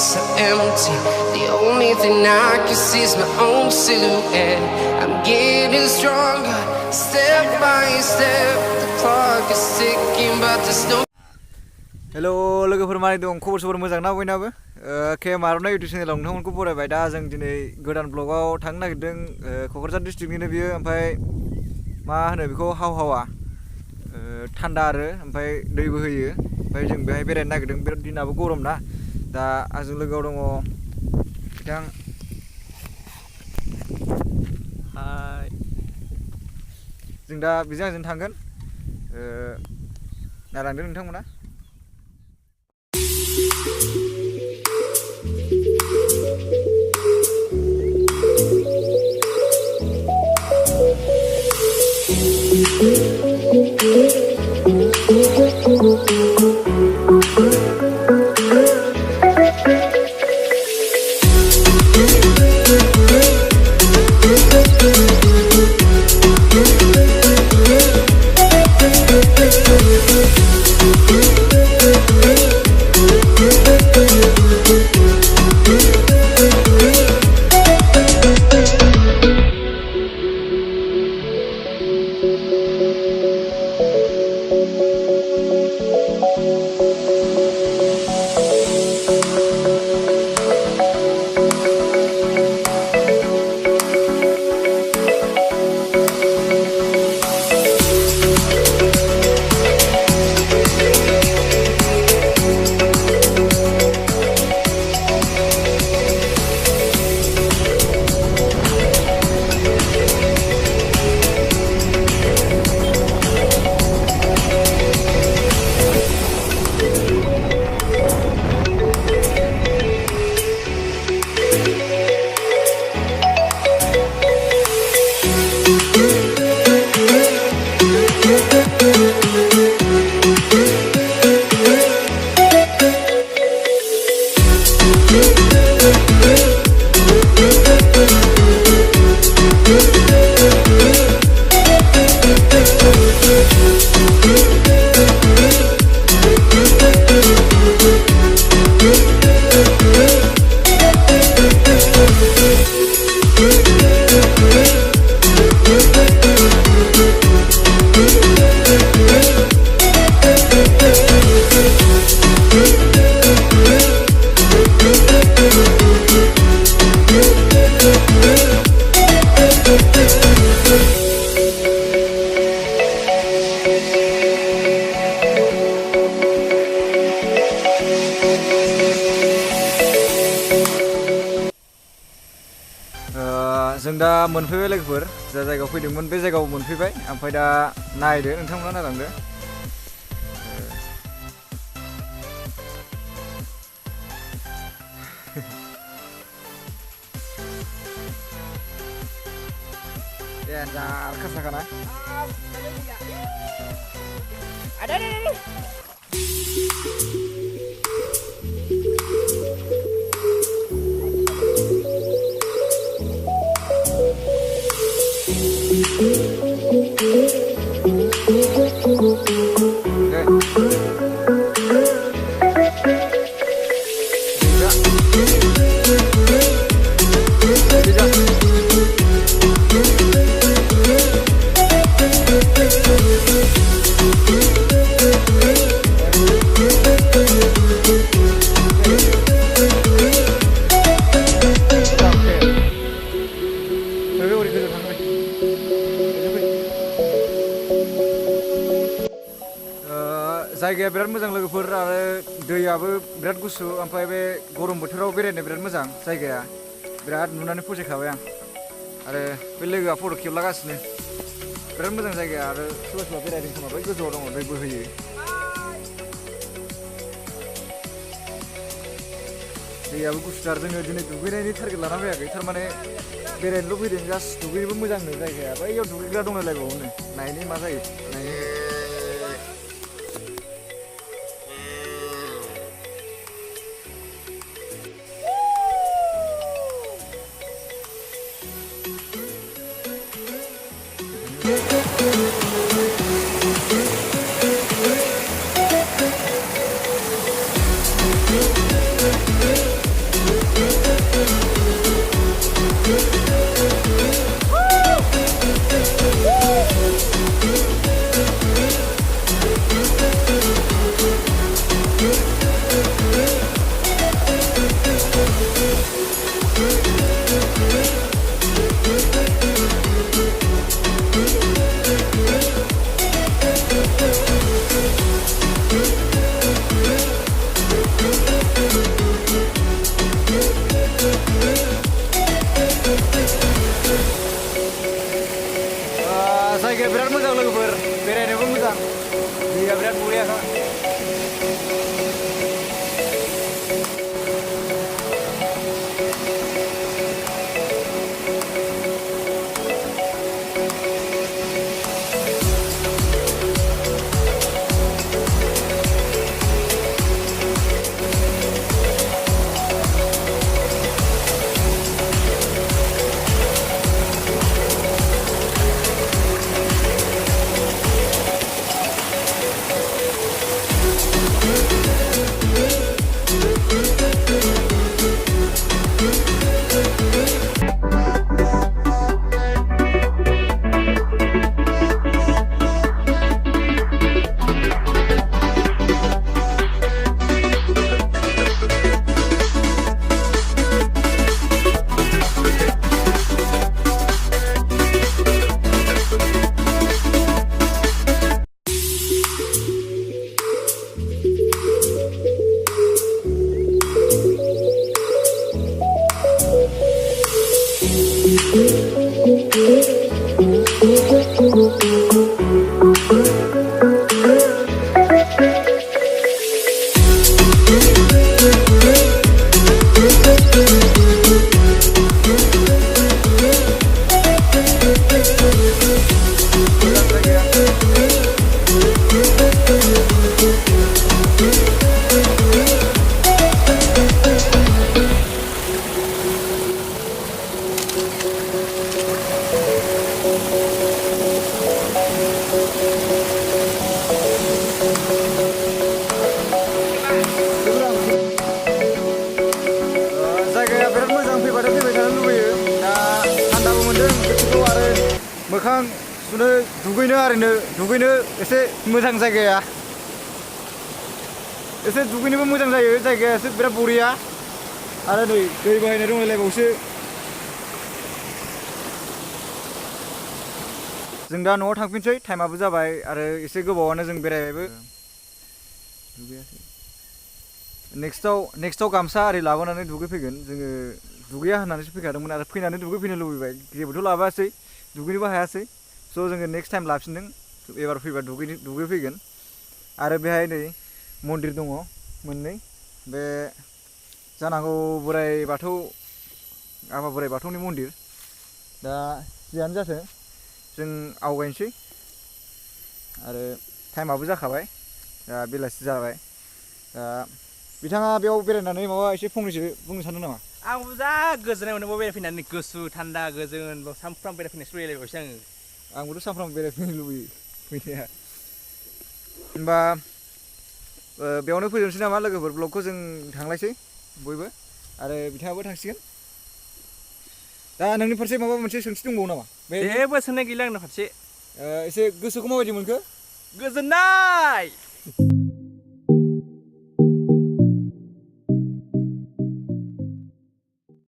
so empty. The only thing I can see is my own silhouette. I'm getting stronger, step by step. The clock is ticking, but there's no. Hello, लोगोफोर मारै दं खबर सबर मोजां ना बयनाबो Aronai YouTube चेनेलाव नोंथांमोनखौ बरायबाय दा जों दिनै गोदान ब्लगाव थांनो नागिरदों क'क्राझार डिस्ट्रिक्टनिनो बियो ओमफ्राय मा होनो बेखौ हाव हावा थान्दा आरो ओमफ्राय दैबो होयो ओमफ्राय जों बेहाय बेरायनो नागिरदों बिराद दिनाबो गरम ना दा आंजों लोगोआव दङ बिथां हाय जों दा बिजों आंजों थांगोन नायलांदो नोंथांमोना जों दा मोनफैबाय लोगोफोर जा जायगायाव फैदोंमोन बे जायगायाव मोनफैबाय ओमफ्राय दा नायदो नोंथांमोना नायलांदो दे जा खासाखाना ada जायगाया बिराद मोजां लोगोफोर आरो दैयाबो बिराद गुसु ओमफ्राय बे गरम बोथोराव बेरायनो बिराद मोजां जायगाया बिराद नुनानै फसायखाबाय आं आरो बे लोगोआ फट' खेबलागासिनो बिराद मोजां जायगाया आरो सोरबा सोरबा बेरायदों खोमा बै गोजौआव दङ दै बोहैयो दैयाबो गुसुथार जोङो दिनै दुगैनायनि टारगेट लाना फैयाखै थारमाने बेरायनोल' फैदों जास्ट दुगैनोबो मोजांनो जायगाया बैयाव दुगैग्रा दंलायलायबावोनो नायनि मा जायो नायनि मोखां सुनो दुगैनो आरिनो दुगैनो एसे मोजां जायगाया एसे दुगैनोबो मोजां जायो जायगाया एसे बिराद बरिया आरो नै दै बोहैनाय दंलायलायबावसो जों दा न'आव थांफिनसै टाइमाबो जाबाय आरो एसे गोबावानो जों बेरायबायबो नेक्स्टआव गामसा आरि लाबोनानै दुगैफैगोन जोङो दुगैया होननानैसो फैखादोंमोन आरो फैनानै दुगैफैनो लुबैबाय जेबोथ' लाबोआसै दुगैनोबो हायासै स' जोङो नेक्स्ट टाइम लाफिनदों एबार फैबा दुगैफैगोन आरो बेहाय नै मन्दिर दङ मोननै बे जानांगौ बोराइ बाथौ आफा बोराइ बाथौनि मन्दिर दा जियानो जाथों जों आवगायनोसै आरो टाइमाबो जाखाबाय दा बेलासि जाबाय दा बिथाङा बेयाव बेरायनानै माबा एसे फंनैसो बुंनो सानदों नामा? आंबो जा गोजोननाय मोनो बेयाव बेरायफैनानै गुसु थान्दा गोजोन सानफ्रामबो बेरायफैनायसो लुबैलायबायसो आङो आंबोथ' सानफ्रामबो बेरायफैनो लुबैयो फैनाया होनबा बेयावनो फोजोबनोसै नामा लोगोफोर ब्लगखौ जों थांलायसै बयबो आरो बिथाङाबो थांसिगोन दा नोंनि फारसे माबा मोनसे सोंथि दंबावो नामा? जेबो सोंनाय गैला आंनि फारसे एसे गोसोखौ माबायदि मोनखो? गोजोननाय